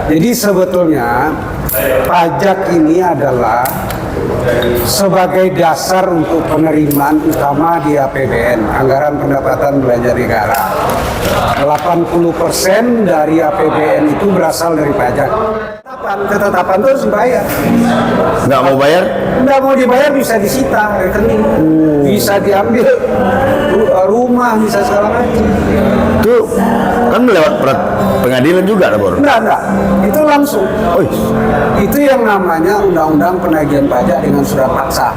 Jadi sebetulnya pajak ini adalah sebagai dasar untuk penerimaan utama di APBN, anggaran pendapatan belanja negara. 80% dari APBN itu berasal dari pajak. Ketetapan itu harus dibayar. Nggak mau bayar? Nggak mau dibayar bisa disita rekening, bisa diambil rumah, bisa segala macam. Itu kan lewat pengadilan juga, Bor? Enggak. Itu langsung. Itu yang namanya Undang-Undang Penagihan Pajak dengan surat paksa.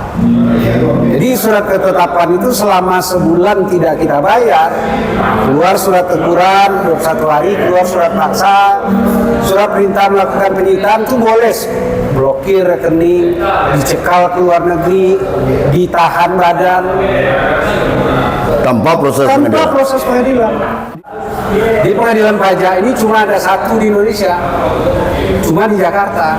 Jadi surat ketetapan itu selama sebulan tidak kita bayar, keluar surat teguran 21 hari, keluar surat paksa, surat perintah melakukan penyitaan itu boleh blokir rekening, dicekal ke luar negeri, ditahan badan tanpa proses pengadilan. Di pengadilan pajak ini cuma ada satu di Indonesia, cuma di Jakarta.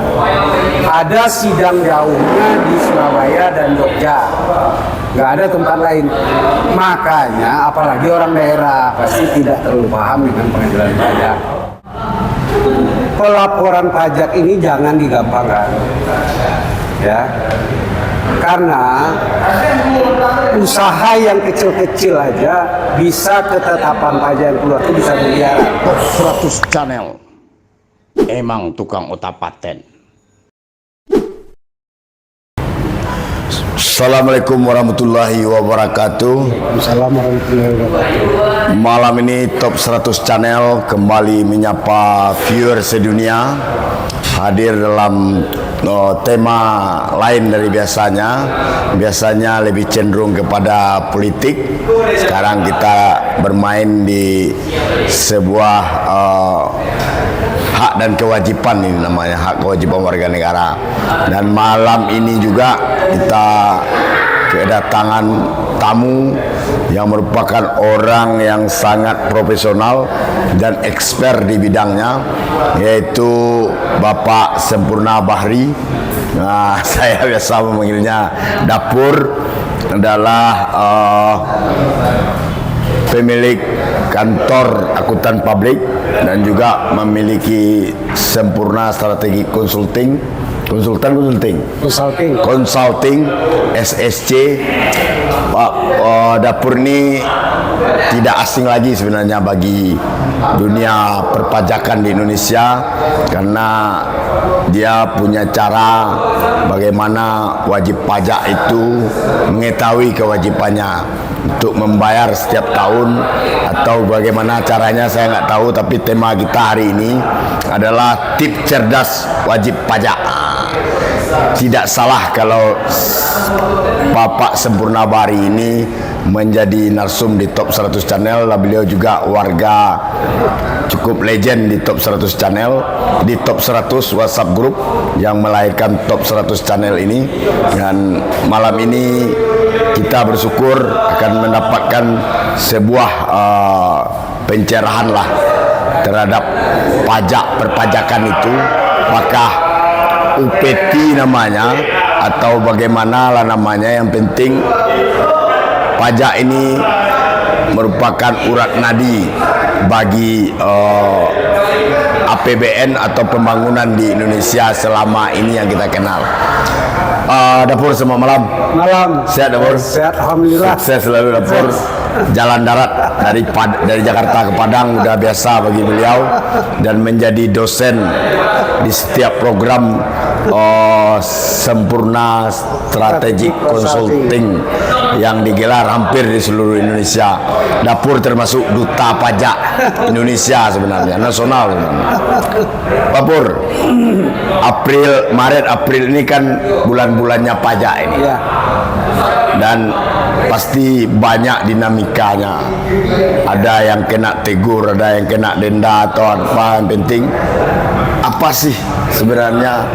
Ada sidang jauhnya di Surabaya dan Jogja, nggak ada tempat lain. Makanya apalagi orang daerah pasti tidak terlalu paham dengan pengadilan pajak. Pelaporan pajak ini jangan digampangkan, ya. Karena usaha yang kecil-kecil aja bisa ketetapan pajak yang keluar itu bisa miliaran. Top 100 channel emang tukang otak paten. Assalamualaikum warahmatullahi wabarakatuh. Assalamualaikum warahmatullahi wabarakatuh. Malam ini Top 100 Channel kembali menyapa viewer sedunia, hadir dalam tema lain dari biasanya. Biasanya lebih cenderung kepada politik. Sekarang kita bermain di sebuah hak dan kewajiban, ini namanya hak kewajiban warga negara. Dan malam ini juga kita kedatangan tamu yang merupakan orang yang sangat profesional dan expert di bidangnya, yaitu Bapak Sempurna Bahri. Nah, saya biasa memanggilnya Dapur, adalah pemilik kantor akuntan publik dan juga memiliki Sempurna Strategi Consulting SSC. Pak Dapur ini tidak asing lagi sebenarnya bagi dunia perpajakan di Indonesia, karena dia punya cara bagaimana wajib pajak itu mengetahui kewajibannya untuk membayar setiap tahun, atau bagaimana caranya saya nggak tahu. Tapi tema kita hari ini adalah tips cerdas wajib pajak. Tidak salah kalau Bapak Sempurna Bahri ini menjadi narsum di Top 100 Channel. Beliau juga warga cukup legend di Top 100 Channel, di Top 100 WhatsApp Group yang melahirkan Top 100 Channel ini. Dan malam ini kita bersyukur akan mendapatkan sebuah pencerahan lah terhadap pajak perpajakan itu, apakah UPT namanya atau bagaimana lah namanya. Yang penting pajak ini merupakan urat nadi bagi APBN atau pembangunan di Indonesia selama ini yang kita kenal. Dapur, selamat malam. Malam. Sehat, Dapur? Sehat, alhamdulillah. Sukses selalu, Dapur. Jalan darat dari Jakarta ke Padang udah biasa bagi beliau, dan menjadi dosen di setiap program Sempurna Strategic Consulting yang digelar hampir di seluruh Indonesia. Dapur termasuk duta pajak Indonesia sebenarnya, nasional sebenarnya. Dapur, Maret April ini kan bulan-bulannya pajak ini, dan pasti banyak dinamikanya. Ada yang kena tegur, ada yang kena denda atau apa. Yang penting apa sih sebenarnya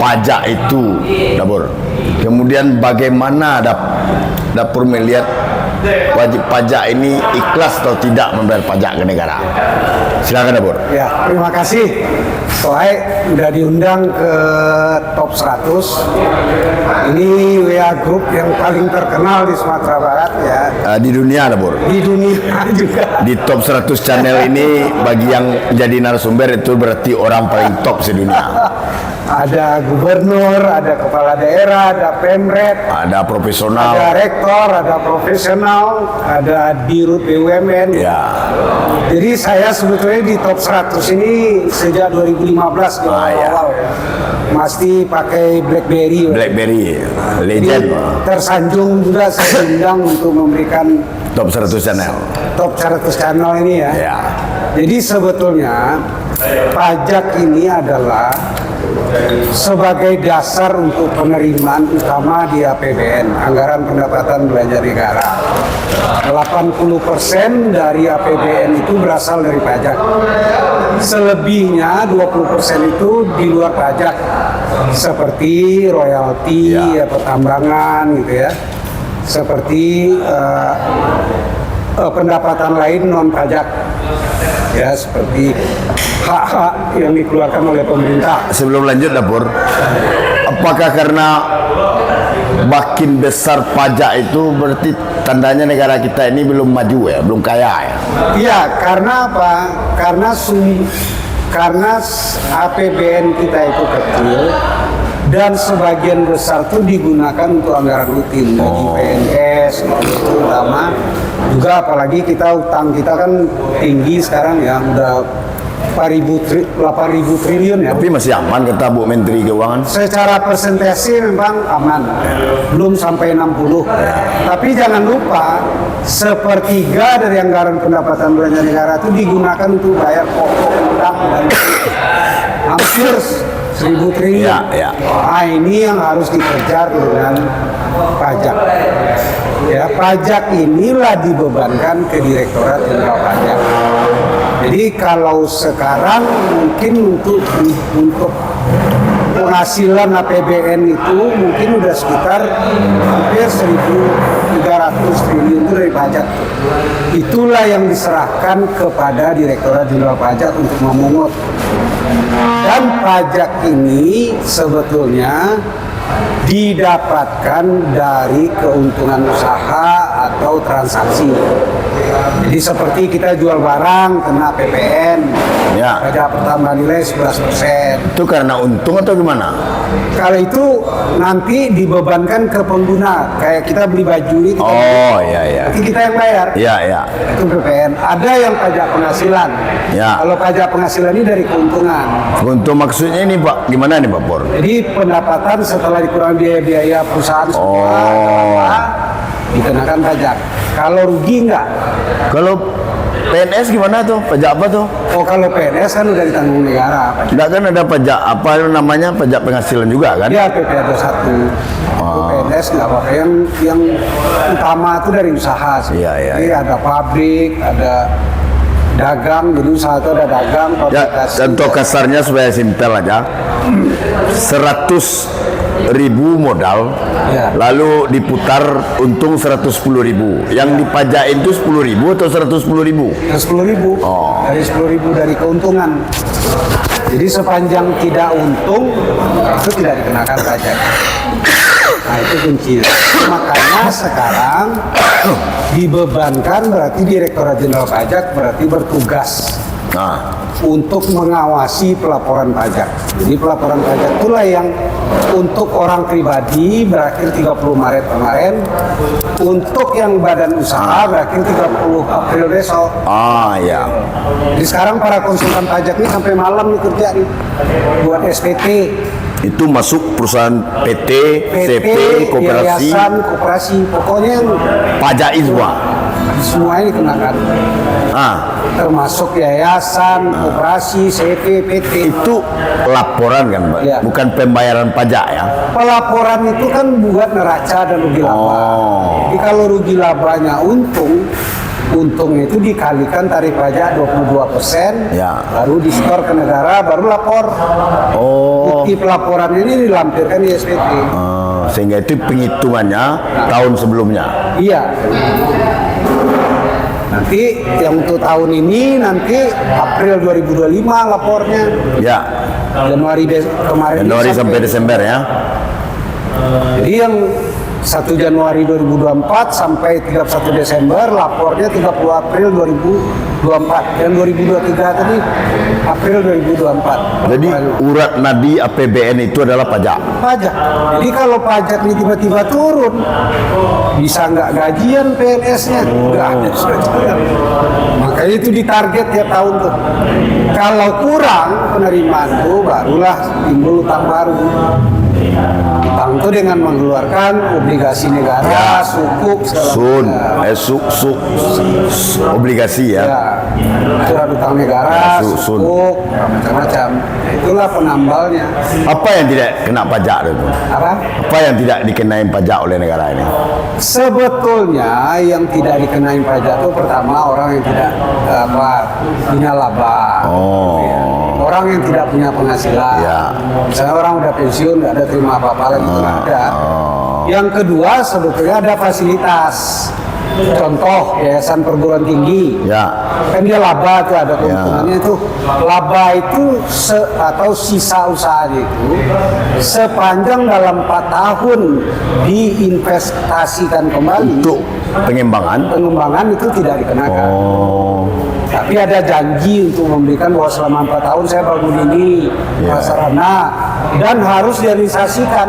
pajak itu, Dapur? Kemudian bagaimana Dapur melihat wajib pajak ini ikhlas atau tidak membayar pajak ke negara? Silakan, Dapur. Ya, terima kasih. Soalnya udah diundang ke top 100. Ini WA Group yang paling terkenal di Sumatera Barat ya. Di dunia ada Bor. Di dunia juga. Di top 100 channel ini bagi yang jadi narasumber itu berarti orang paling top sedunia. Ada gubernur, ada kepala daerah, ada pemret, Ada profesional. ada rektor, ada profesional, ada dirut BUMN. Ya. Jadi saya sebetulnya di top 100 ini sejak 2015 di awal ya. ya. Masih pakai BlackBerry. BlackBerry Jadi legend. tersanjung juga saya diundang untuk memberikan Top 100 channel. top 100 channel ini ya. Ya. Jadi sebetulnya pajak ini adalah sebagai dasar untuk penerimaan utama di APBN, anggaran pendapatan belanja negara. 80% dari APBN itu berasal dari pajak. Selebihnya 20% itu di luar pajak, seperti royalti, ya, pertambangan gitu ya. Seperti pendapatan lain non pajak. Ya, seperti hak-hak yang dikeluarkan oleh pemerintah. Sebelum lanjut dapur, apakah karena makin besar pajak itu berarti tandanya negara kita ini belum maju ya, belum kaya ya? Iya, karena apa? Karena APBN kita itu kecil dan sebagian besar itu digunakan untuk anggaran rutin bagi PNS, terutama juga apalagi kita utang kita kan tinggi sekarang ya, udah 8.000 triliun ya. Tapi masih aman kata Bu Menteri Keuangan. Secara persentase memang aman, belum sampai 60. Tapi jangan lupa, sepertiga dari anggaran pendapatan belanja negara itu digunakan untuk bayar pokok utang dan hampir 1.000 triliun. Ya. Nah, ini yang harus dikejar dengan pajak. Ya, pajak inilah dibebankan ke Direktorat Jenderal Pajak. Jadi kalau sekarang mungkin untuk penghasilan APBN itu mungkin udah sekitar hampir 1.300 triliun itu dari pajak. Itulah yang diserahkan kepada Direktorat Jenderal Pajak untuk memungut. Dan pajak ini sebetulnya didapatkan dari keuntungan usaha atau transaksi. Jadi seperti kita jual barang kena PPN, Ya. pajak pertambahan nilai 11%. Itu karena untung atau gimana? Kalau itu nanti dibebankan ke pengguna, kayak kita beli baju ini, Oh ya. nanti kita yang bayar. Ya. Itu PPN. Ada yang pajak penghasilan. Ya. Kalau pajak penghasilan ini dari keuntungan. Untuk maksudnya ini Pak, gimana nih Pak Pur? Jadi pendapatan setelah dikurangi biaya-biaya perusahaan semua dikenakan pajak. Kalau rugi enggak? Kalau PNS gimana tuh? Pajak apa tuh? Oh, kalau PNS kan udah ditanggung negara. Enggak kan ada pajak apa namanya, pajak penghasilan juga kan? Dia PP ada satu. PNS nggak apa-apa. Yang utama itu dari usaha sih. Iya. Jadi ada pabrik, ada dagang. Jadi usaha itu ada dagang, Ya, fabrikasi. contoh kasarnya supaya simpel aja. 100.000 modal, Ya. lalu diputar untung 110.000. Yang dipajakin itu 10.000 atau 110.000? 10.000 dari 10.000 dari keuntungan. Jadi sepanjang tidak untung itu tidak dikenakan pajak. Nah, itu kuncinya. Makanya sekarang dibebankan berarti Direktorat Jenderal Pajak berarti bertugas Nah, untuk mengawasi pelaporan pajak. Jadi pelaporan pajak itulah yang untuk orang pribadi berakhir 30 Maret kemarin, untuk yang badan usaha berakhir 30 April besok. ya. Jadi sekarang para konsultan pajak ini sampai malam nih kerja nih buat SPT, Itu masuk perusahaan PT, CP, koperasi, yayasan, koperasi, pokoknya yang pajakin semua. semuanya dikenakan. Termasuk yayasan, koperasi, CP, PT. Itu laporan kan, Mbak? Ya. Bukan pembayaran pajak ya? Pelaporan itu kan buat neraca dan rugi laba. Jadi kalau rugi labanya untung itu dikalikan tarif pajak 22%, Ya. baru disetor ke negara, baru lapor. Bukti pelaporan ini dilampirkan di SPT. Sehingga itu penghitungannya tahun sebelumnya. Iya. Nanti yang untuk tahun ini nanti April 2025 lapornya. Ya. kemarin. Januari sampai Desember ya. Jadi yang 1 Januari 2024 sampai 31 Desember, lapornya 30 April 2024. Dan 2023 tadi April 2024. Jadi urat nadi APBN itu adalah pajak. Pajak. Jadi kalau pajak ini tiba-tiba turun, bisa nggak gajian PNS-nya? Nggak ada. Makanya itu ditarget tiap tahun tuh. Kalau kurang penerimaan tuh, barulah timbul utang baru. Utang itu dengan mengeluarkan obligasi negara, sukuk, obligasi ya. Surat utang negara, sukuk, macam-macam. Itulah penambalnya. Apa yang tidak kena pajak itu? Apa yang tidak dikenain pajak oleh negara ini? Sebetulnya yang tidak dikenain pajak itu pertama orang yang tidak punya laba. Orang yang tidak punya penghasilan. Misalnya orang udah pensiun, nggak ada terima apa-apa lagi, nggak ada. Yang kedua sebetulnya ada fasilitas. Contoh yayasan perguruan tinggi, kan dia laba tuh, ada keuntungannya itu. Laba itu atau sisa usahanya itu sepanjang dalam 4 tahun diinvestasikan kembali untuk pengembangan itu tidak dikenakan. Tapi ada janji untuk memberikan bahwa selama 4 tahun saya bangun ini sarana, dan harus direalisasikan.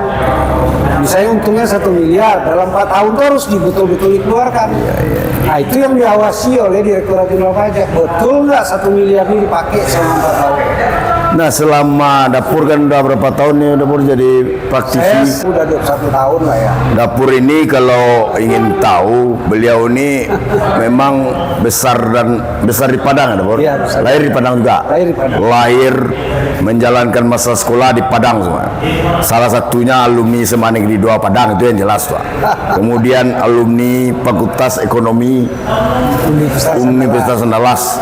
Misalnya untungnya 1 miliar, dalam 4 tahun itu harus betul-betul dikeluarkan. Nah itu yang diawasi oleh Direktorat Jenderal Pajak. Betul nggak 1 miliar ini dipakai selama 4 tahun? Nah selama dapur kan udah berapa tahun nih dapur jadi praktisi? Saya sudah 21 tahun lah ya. Dapur ini kalau ingin tahu, beliau ini memang besar di Padang ya dapur? Iya, besar. Lahir di Padang juga? Lahir di Padang. Lahir menjalankan masa sekolah di Padang semua. Salah satunya alumni SMA Negeri 2 Padang, itu yang jelas Pak. Kemudian alumni Fakultas Ekonomi Universitas Andalas,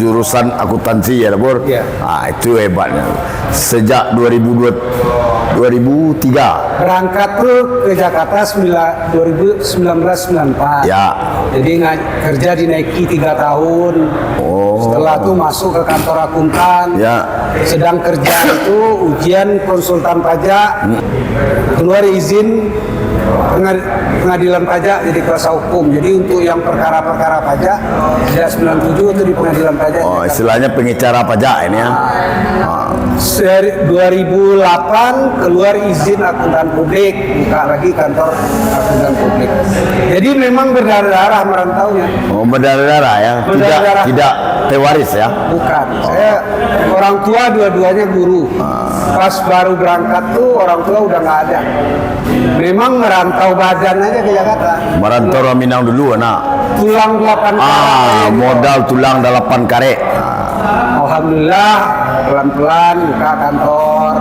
jurusan akuntansi ya dapur? Iya. Nah, itu hebatnya. Sejak 2003 berangkat tuh ke Jakarta 1994. ya. Jadi kerja di Nike 3 tahun. Setelah itu masuk ke kantor akuntan. Sedang kerja itu ujian konsultan pajak, keluar izin pengadilan pajak jadi kuasa hukum. Jadi untuk yang perkara-perkara pajak sejak 97 itu di pengadilan pajak. Istilahnya pengecara pajak ini ya. Dari 2008 keluar izin akuntan publik, buka lagi kantor akuntan publik. Jadi memang berdarah-darah merantaunya. Berdarah-darah ya. Tidak tewaris ya. Bukan. Saya orang tua dua-duanya guru. Pas baru berangkat tuh orang tua udah nggak ada. Memang merantau badan aja ke Jakarta. Merantau Minang dulu anak. Tulang 8 karet. Modal tulang 8 karet. Alhamdulillah pelan-pelan buka kantor.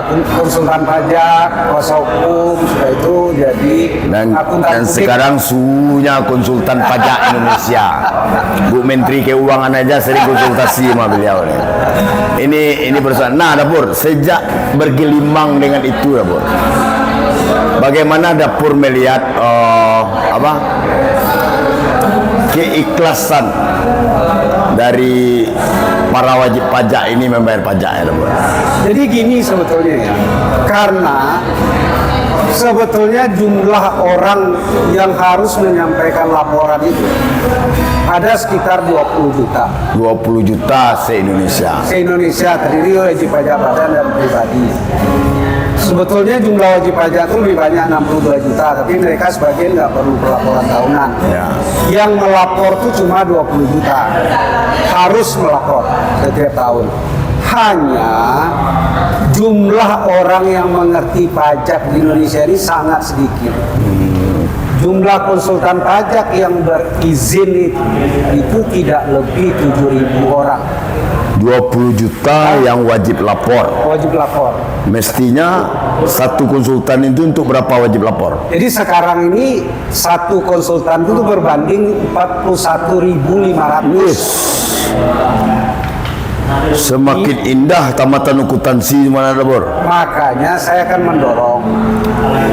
Konsultan pajak, kuasa hukum, sudah itu jadi dan sekarang suhunya konsultan pajak Indonesia. Bu Menteri Keuangan aja sering konsultasi sama beliau nih. Ini persoalan. Nah dapur, sejak bergelimang dengan itu dapur, bagaimana dapur melihat keikhlasan dari para wajib pajak ini membayar pajak ya dapur? Jadi gini sebetulnya ya, karena sebetulnya jumlah orang yang harus menyampaikan laporan itu ada sekitar 20 juta. 20 juta se-Indonesia. Se-Indonesia terdiri oleh wajib pajak badan dan pribadi. Sebetulnya jumlah wajib pajak itu lebih banyak 62 juta, tapi mereka sebagian nggak perlu pelaporan tahunan. Yang melapor itu cuma 20 juta. Harus melapor setiap tahun. Hanya jumlah orang yang mengerti pajak di Indonesia ini sangat sedikit. Jumlah konsultan pajak yang berizin itu tidak lebih 7.000 orang. 20 juta yang wajib lapor. Wajib lapor. Mestinya satu konsultan itu untuk berapa wajib lapor? Jadi sekarang ini satu konsultan itu berbanding 41.500. Semakin indah tamatan akuntansi mana dapur? Makanya saya akan mendorong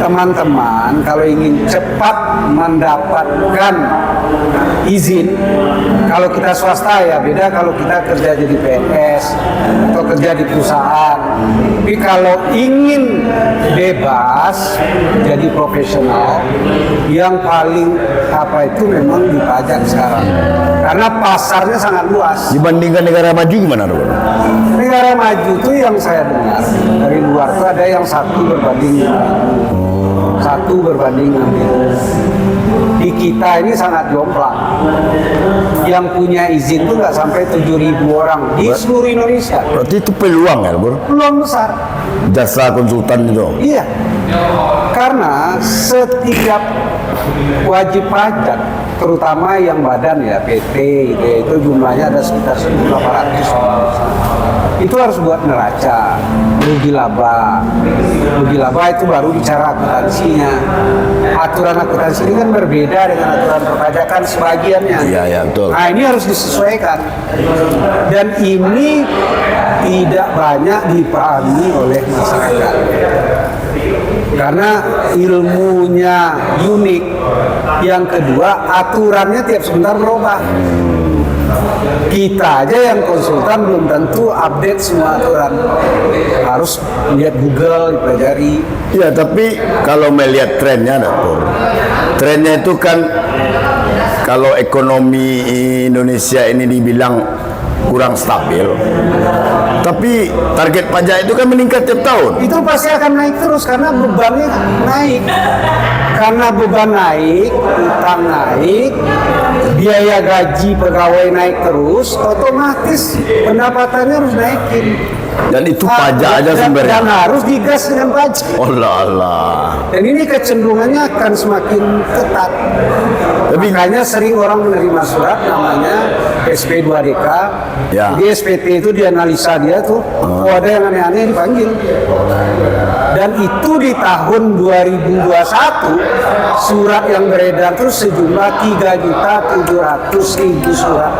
teman-teman kalau ingin cepat mendapatkan izin, kalau kita swasta ya beda, kalau kita kerja jadi PNS atau kerja di perusahaan. Tapi kalau ingin bebas jadi profesional, yang paling apa itu memang di pajak sekarang, karena pasarnya sangat luas. Dibandingkan negara maju gimana, Bro? Negara maju itu yang saya dengar dari luar itu ada yang 1:6. Di kita ini sangat jomplang. Yang punya izin itu nggak sampai 7.000 orang di seluruh Indonesia. Berarti itu peluang ya, Bro? Peluang besar. Jasa konsultan itu. Iya. Karena setiap wajib pajak, terutama yang badan ya PT gitu ya, itu jumlahnya ada sekitar 1.800. Itu harus buat neraca, rugi laba. Rugi laba itu baru bicara akuntansinya. Aturan akuntansi ini kan berbeda dengan aturan perpajakan sebagiannya. Iya, betul. Nah, ini harus disesuaikan. Dan ini tidak banyak dipahami oleh masyarakat. Karena ilmunya unik. Yang kedua, aturannya tiap sebentar berubah. Kita aja yang konsultan belum tentu update semua aturan. Harus lihat Google, dipelajari. Ya, tapi kalau melihat trennya, Dapur, trennya itu kan kalau ekonomi Indonesia ini dibilang kurang stabil, tapi target pajak itu kan meningkat tiap tahun. Itu pasti akan naik terus karena bebannya naik. Karena beban naik, utang naik, biaya gaji pegawai naik terus, otomatis pendapatannya harus naikin. Dan itu pajak aja sumbernya. Dan harus digas dengan pajak. Oh Allah. Dan ini kecenderungannya akan semakin ketat. Makanya sering orang menerima surat namanya SP2DK. Ya. Jadi SPT itu dianalisa dia tuh, ada yang aneh-aneh dipanggil. Dan itu di tahun 2021 surat yang beredar itu sejumlah 3.700.000 surat.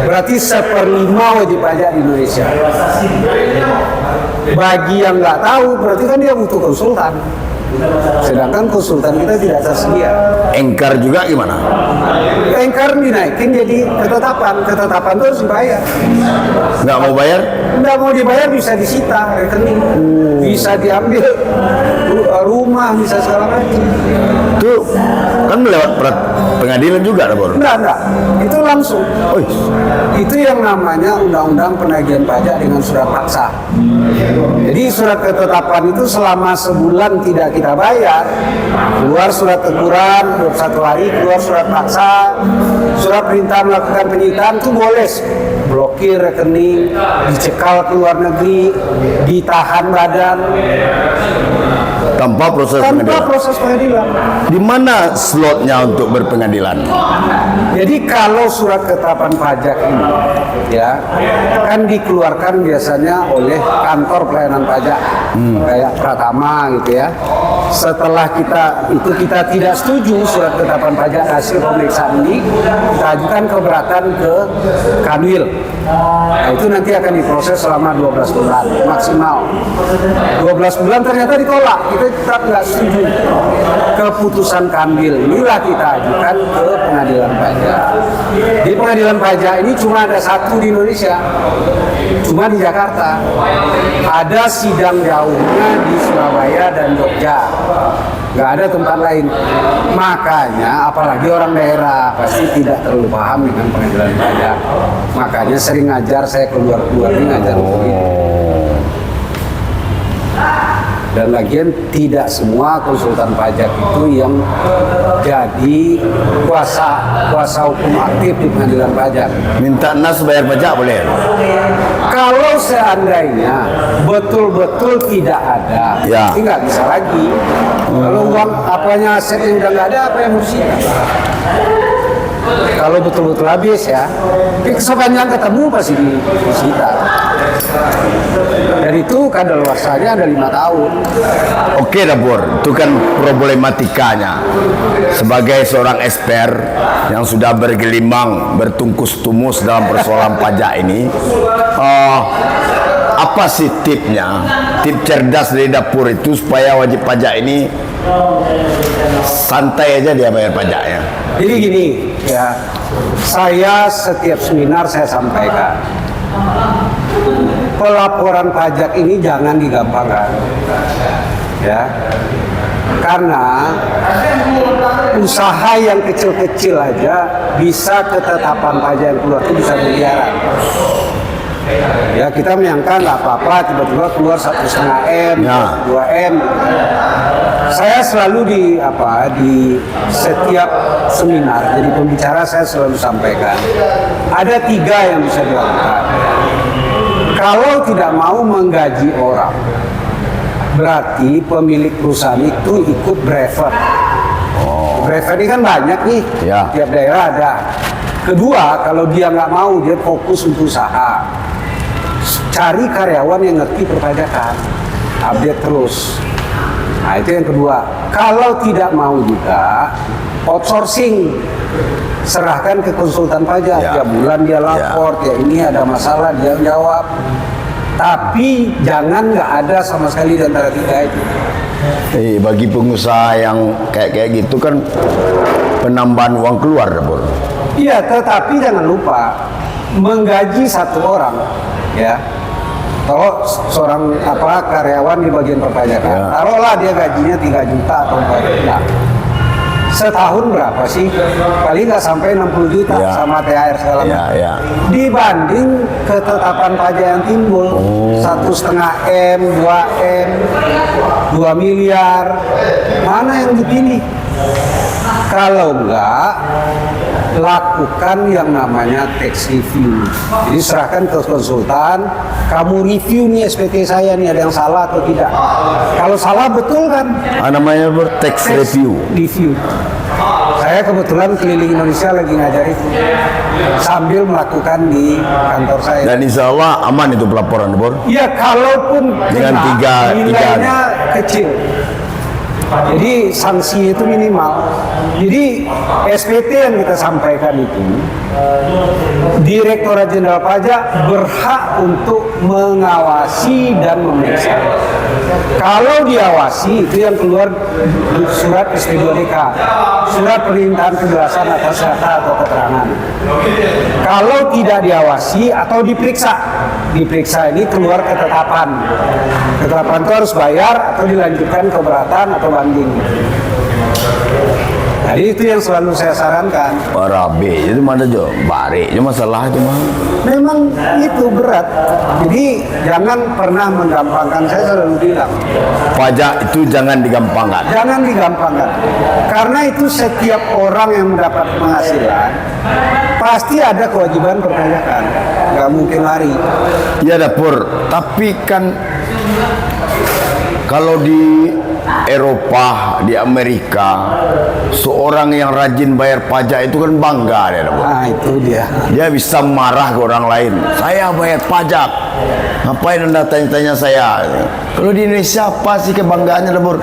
Berarti 1/5 wajib pajak di Indonesia. Bagi yang nggak tahu, berarti kan dia butuh konsultan. Sedangkan konsultan kita tidak tersedia. Engkar juga gimana? Engkar dinaikin jadi ketetapan. Ketetapan itu harus dibayar. Nggak mau bayar? Nggak mau dibayar bisa disita rekening, bisa diambil rumah, bisa segala macam. Itu kan lewat pengadilan juga, Dapur? Enggak. Itu langsung. Itu yang namanya Undang-Undang Penagihan Pajak dengan surat paksa. Jadi surat ketetapan itu selama sebulan tidak kita bayar, keluar surat teguran, 21 hari keluar surat paksa, surat perintah melakukan penyitaan itu boleh, blokir rekening, dicekal ke luar negeri, ditahan badan tanpa proses pengadilan. Di mana slotnya untuk berpengadilan? Jadi kalau surat ketetapan pajak ini ya kan dikeluarkan biasanya oleh kantor pelayanan pajak kayak Pratama gitu ya. Setelah kita tidak setuju surat ketetapan pajak hasil pemeriksaan ini, kita ajukan keberatan ke Kanwil. Nah, itu nanti akan diproses selama 12 bulan maksimal. 12 bulan ternyata ditolak, kita tetap nggak setuju. Keputusan Kanwil inilah kita ajukan ke pengadilan pajak. Di pengadilan pajak ini cuma ada satu di Indonesia, cuma di Jakarta. Ada sidang jauhnya di Surabaya dan Jogja. Nggak ada tempat lain. Makanya apalagi orang daerah pasti tidak terlalu paham dengan pengadilan pajak. Makanya sering ngajar saya keluar-keluar ini ngajar begini. Dan lagian tidak semua konsultan pajak itu yang jadi kuasa hukum aktif di pengadilan pajak. Minta nas bayar pajak boleh? Kalau seandainya betul-betul tidak ada, ya, ini nggak bisa lagi. Kalau uang apanya aset yang udah nggak ada, apa yang harus disita? Kalau betul-betul habis ya, sepanjang ketemu pasti disita. Dan itu kadaluarsanya ada 5 tahun. Oke, Dapur, itu kan problematikanya. Sebagai seorang expert yang sudah bergelimang, bertungkus tumus dalam persoalan pajak ini, apa sih tipnya? Tip cerdas dari Dapur itu supaya wajib pajak ini santai aja dia bayar pajaknya. Jadi gini, ya, saya setiap seminar saya sampaikan pelaporan pajak ini jangan digampangkan, ya, karena usaha yang kecil-kecil aja bisa ketetapan pajak yang keluar itu bisa miliaran. Ya, kita menyangka nggak apa-apa, tiba-tiba keluar 1,5 M, Ya. 2 M. Saya selalu di setiap seminar jadi pembicara, saya selalu sampaikan ada 3 yang bisa dilakukan. Kalau tidak mau menggaji orang, berarti pemilik perusahaan itu ikut brevet. Brevet ini kan banyak nih, Ya. tiap daerah ada. Kedua, kalau dia nggak mau, dia fokus untuk usaha. Cari karyawan yang ngerti perpajakan, update terus. Nah, itu yang kedua. Kalau tidak mau juga, outsourcing, serahkan ke konsultan pajak. Ya. Tiap bulan dia lapor, ya ini ada masalah, dia jawab. Tapi jangan nggak ada sama sekali di antara 3 itu. Bagi pengusaha yang kayak gitu kan penambahan uang keluar, Bor. Iya, tetapi jangan lupa menggaji satu orang, ya. Kalau seorang karyawan di bagian perpajakan, Ya. taruhlah dia gajinya 3 juta atau 4 juta. Setahun berapa sih? Paling nggak sampai 60 juta Ya. sama THR segala Ya, macam. ya. Dibanding ketetapan pajak yang timbul 1,5 M, 2 M, 2 miliar, mana yang dipilih? Kalau enggak, lakukan yang namanya tax review. Jadi serahkan ke konsultan, kamu review nih SPT saya nih ada yang salah atau tidak. Kalau salah betul kan? Namanya Bor, tax review. Saya kebetulan keliling Indonesia lagi ngajar itu sambil melakukan di kantor saya. Dan insya Allah aman itu pelaporan, Bor. Ya, kalaupun Dengan kena, tiga- nilainya kecil. Jadi sanksi itu minimal. Jadi SPT yang kita sampaikan itu, Direktorat Jenderal Pajak berhak untuk mengawasi dan memeriksa. Kalau diawasi, itu yang keluar surat SP2DK, surat permintaan kejelasan atas data atau keterangan. Kalau tidak diawasi atau diperiksa ini keluar ketetapan. Ketetapan itu harus bayar atau dilanjutkan keberatan atau banding. Jadi itu yang selalu saya sarankan. Rabe itu mana jo, bare itu masalah itu mah. Memang itu berat. Jadi jangan pernah menggampangkan. Saya selalu bilang, Pajak itu jangan digampangkan. jangan digampangkan. Karena itu setiap orang yang mendapat penghasilan pasti ada kewajiban perpajakan. Nggak mungkin lari. Ya dapur, tapi kan kalau di Eropa, di Amerika, seorang yang rajin bayar pajak itu kan bangga dia, dapur. Nah, itu dia. Dia bisa marah ke orang lain. Saya bayar pajak. Ngapain Anda tanya-tanya saya? Kalau di Indonesia apa sih kebanggaannya, dapur?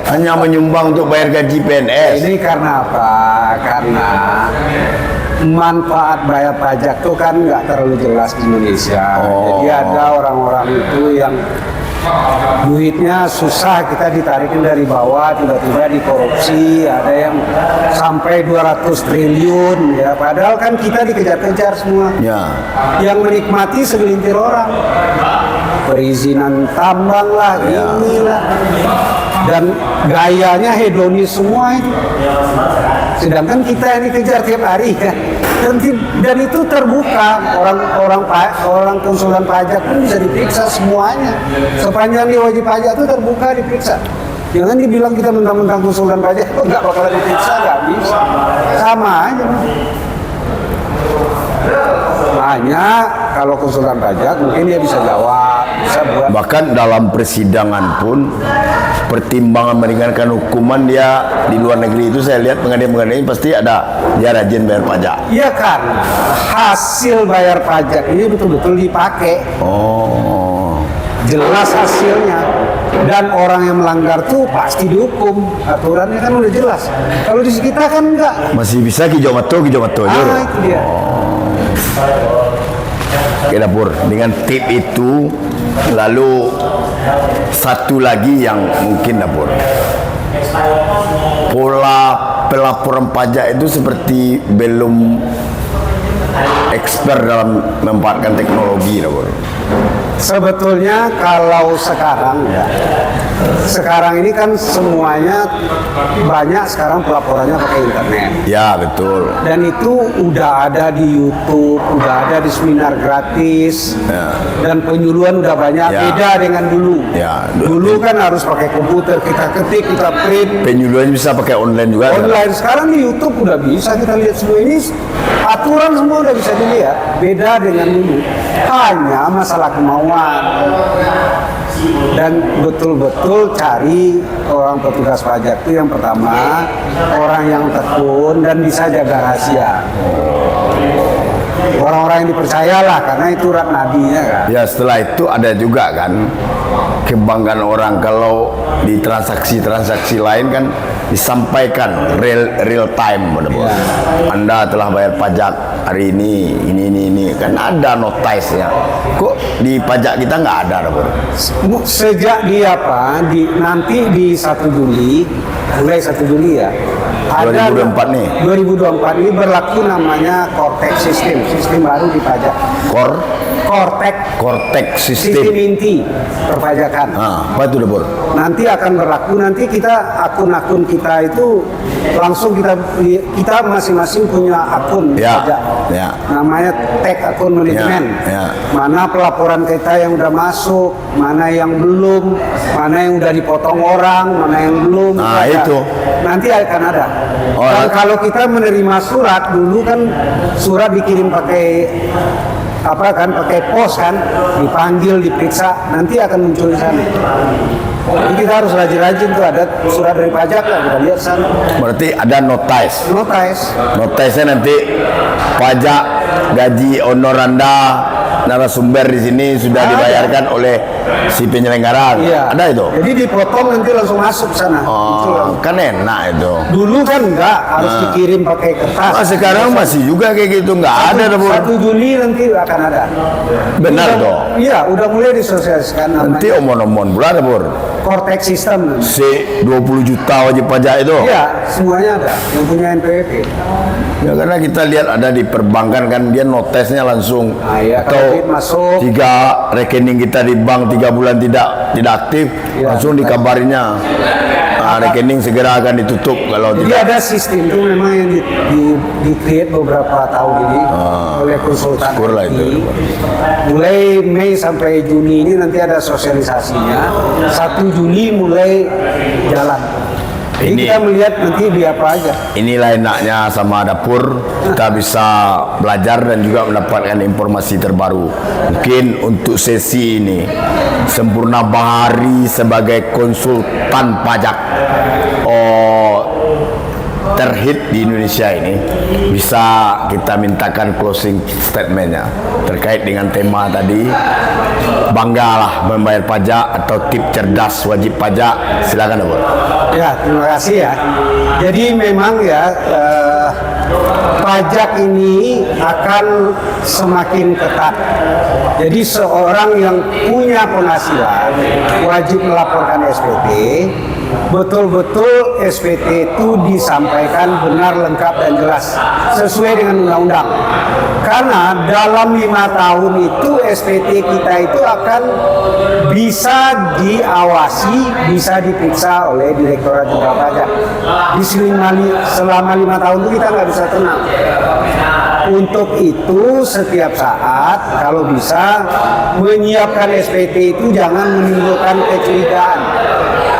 Hanya menyumbang untuk bayar gaji PNS. Ini karena apa? Karena manfaat bayar pajak itu kan nggak terlalu jelas di Indonesia. Jadi ada orang-orang itu yang duitnya susah, kita ditarikin dari bawah, tiba-tiba dikorupsi, ada yang sampai 200 triliun, ya. Padahal kan kita dikejar-kejar semua. Ya. Yang menikmati segelintir orang, perizinan tambang lah, inilah, dan gayanya hedonis semua itu. Sedangkan kita yang dikejar tiap hari kan. Dan itu terbuka, orang konsulen pajak pun bisa diperiksa semuanya. Sepanjang dia wajib pajak itu terbuka diperiksa. Jangan dibilang kita mentang-mentang konsulen pajak nggak bakalan diperiksa, nggak bisa. Sama aja. Hanya kalau konsultan pajak mungkin dia bisa jawab, bisa buat. Bahkan dalam persidangan pun pertimbangan meringankan hukuman dia di luar negeri itu saya lihat pengadilan-pengadilan ini pasti ada dia rajin bayar pajak. Iya kan, hasil bayar pajak ini betul-betul dipakai. Oh. Jelas hasilnya, dan orang yang melanggar tuh pasti dihukum. Aturannya kan udah jelas. Kalau di kita kan enggak. Masih bisa kijomato Ah, jur. itu dia. Oke dapur, dengan tip itu lalu satu lagi yang mungkin dapur, pola pelaporan pajak itu seperti belum expert dalam memanfaatkan teknologi dapur. Sebetulnya kalau sekarang ya, sekarang ini kan semuanya banyak sekarang pelaporannya pakai internet. Ya betul. Dan itu udah ada di YouTube, udah ada di seminar gratis, Ya. dan penyuluhan udah banyak. Ya. Beda dengan dulu. Ya. Dulu kan harus pakai komputer, kita ketik, kita print. Penyuluhan bisa pakai online juga. Online sekarang di YouTube udah bisa kita lihat semua ini, aturan semua udah bisa dilihat. Beda dengan dulu, hanya masalah kemauan dan betul-betul cari orang petugas pajak itu yang pertama orang yang tekun dan bisa jaga rahasia. Orang-orang yang dipercayalah karena itu rat nabinya kan. Ya setelah itu ada juga kan kebanggaan orang kalau di transaksi-transaksi lain kan disampaikan real time pada bos. Ya. Anda telah bayar pajak hari ini kan ada notice-nya. Kok di pajak kita nggak ada bos? Sejak nanti di 1 Juli, mulai 1 Juli ya. 2024 nih. 2024 ini berlaku namanya Cortex sistem baru di pajak. Cortex sistem sistem. inti perpajakan. Apa itu Dapur? Nanti akan berlaku, nanti kita akun-akun kita itu langsung kita masing-masing punya akun Ya, pajak. ya. Namanya tag akun manajemen. Ya, ya. Mana pelaporan kita yang udah masuk, mana yang belum, mana yang udah dipotong orang, mana yang belum. Nah, ada. itu. Nanti akan ada. Oh, Dan ya. kalau kita menerima surat, dulu kan surat dikirim pakai pakai pos kan, dipanggil, diperiksa, nanti akan muncul di sana. Jadi kita harus rajin-rajin tuh, ada surat dari pajak lah, kita lihat sana. Berarti ada notice. Notice-nya nanti pajak gaji honor Anda narasumber di sini sudah Ada. dibayarkan oleh si penyelenggara. Iya. Ada itu. Jadi dipotong nanti langsung masuk sana. Itu lah. Oh, kan enak itu. Dulu kan enggak, harus dikirim pakai kertas. Sekarang masih juga kayak gitu, nggak ada Dapur. 1 Juli nanti akan ada. Benar Udah- toh. Iya, udah mulai disosialisasikan Nanti namanya omon-omon pula Dapur. Cortex System. Si 20 juta wajib pajak itu. Iya, semuanya ada yang punya NPWP. Ya karena kita lihat ada di perbankan kan dia notesnya langsung Nah, iya, kalau atau duit masuk. 3 rekening kita di bank 3 bulan tidak aktif Iya, langsung dikabarinya rekening segera akan ditutup kalau Jadi tidak. ada sistem itu memang yang di create beberapa tahun ini oleh konsultan syukurlah IT. itu. Mulai Mei sampai Juni ini nanti ada sosialisasinya. 1 Juli mulai jalan. Jadi Ini- kita melihat nanti di apa aja. Inilah enaknya sama Dapur, kita bisa belajar dan juga mendapatkan informasi terbaru. Mungkin untuk sesi ini Sempurna Bahari sebagai konsultan pajak terhit di Indonesia ini bisa kita mintakan closing statementnya terkait dengan tema tadi. Banggalah membayar pajak atau tip cerdas wajib pajak. Silakan Dapur. Ya, terima kasih ya. Jadi memang ya pajak ini akan semakin ketat. Jadi seorang yang punya penghasilan wajib melaporkan SPT. Betul-betul SPT itu disampaikan benar, lengkap dan jelas sesuai dengan undang-undang. Karena dalam 5 tahun itu SPT kita itu akan bisa diawasi, bisa diperiksa oleh Direktorat Jenderal Pajak. Selama 5 tahun itu kita nggak bisa tenang. Untuk itu setiap saat kalau bisa menyiapkan SPT itu jangan menimbulkan kecurigaan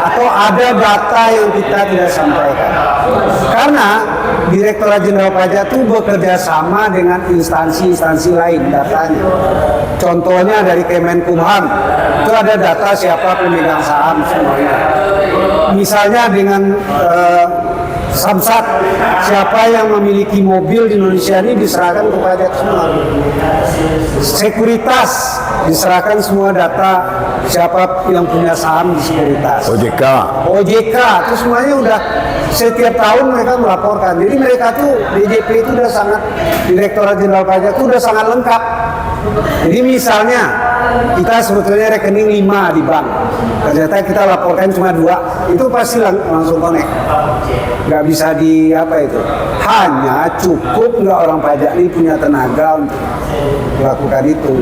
atau ada data yang kita tidak sampaikan. Karena Direktorat Jenderal Pajak itu bekerja sama dengan instansi-instansi lain datanya. Contohnya dari Kemenkumham, itu ada data siapa pemegang saham semuanya. Misalnya dengan Samsat, siapa yang memiliki mobil di Indonesia ini diserahkan ke pajak semua. Sekuritas, diserahkan semua data siapa yang punya saham di sekuritas. OJK, itu semuanya udah setiap tahun mereka melaporkan. Jadi mereka tuh DJP itu udah sangat, Direktorat Jenderal Pajak itu udah sangat lengkap Jadi misalnya kita sebetulnya rekening 5 di bank, ternyata kita laporkan cuma 2, itu pasti langsung connect. Nggak bisa di apa itu. Hanya cukup nggak orang pajak ini punya tenaga untuk melakukan itu.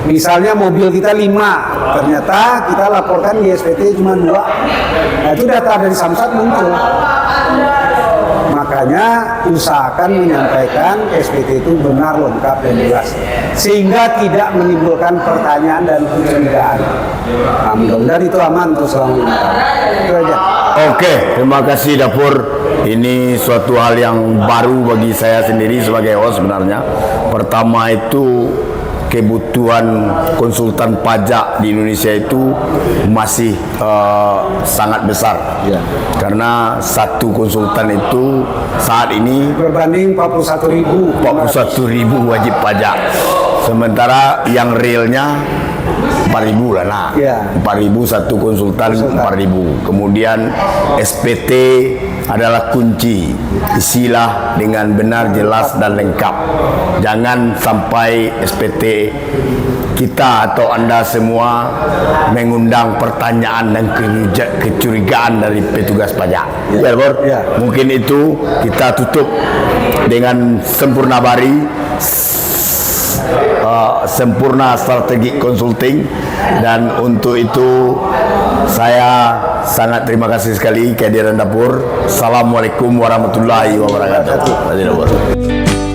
Misalnya mobil kita 5, ternyata kita laporkan di SPT cuma 2. Nah itu data dari Samsat muncul. Makanya usahakan menyampaikan SPT itu benar, lengkap, dan jelas, sehingga tidak menimbulkan pertanyaan dan kecurigaan. Nah, mudah-mudahan itu aman untuk selama 5 tahun. Itu aja. Oke, terima kasih Dapur. Ini suatu hal yang baru bagi saya sendiri sebagai host sebenarnya. Pertama itu kebutuhan konsultan pajak di Indonesia itu masih sangat besar. Ya. Karena satu konsultan itu saat ini Berbanding 41.000. 41.000 wajib pajak. Sementara yang realnya 4.000 lah nak. Ya. 4.000 satu konsultan 4.000. Kemudian SPT adalah kunci. Isilah dengan benar, jelas dan lengkap. Jangan sampai SPT kita atau Anda semua mengundang pertanyaan dan kecurigaan dari petugas pajak. Ya, Bor? Ya. Mungkin itu kita tutup dengan Sempurna Bari, Sempurna Strategic Consulting, dan untuk itu saya sangat terima kasih sekali kehadiran Dapur. Assalamualaikum warahmatullahi wabarakatuh.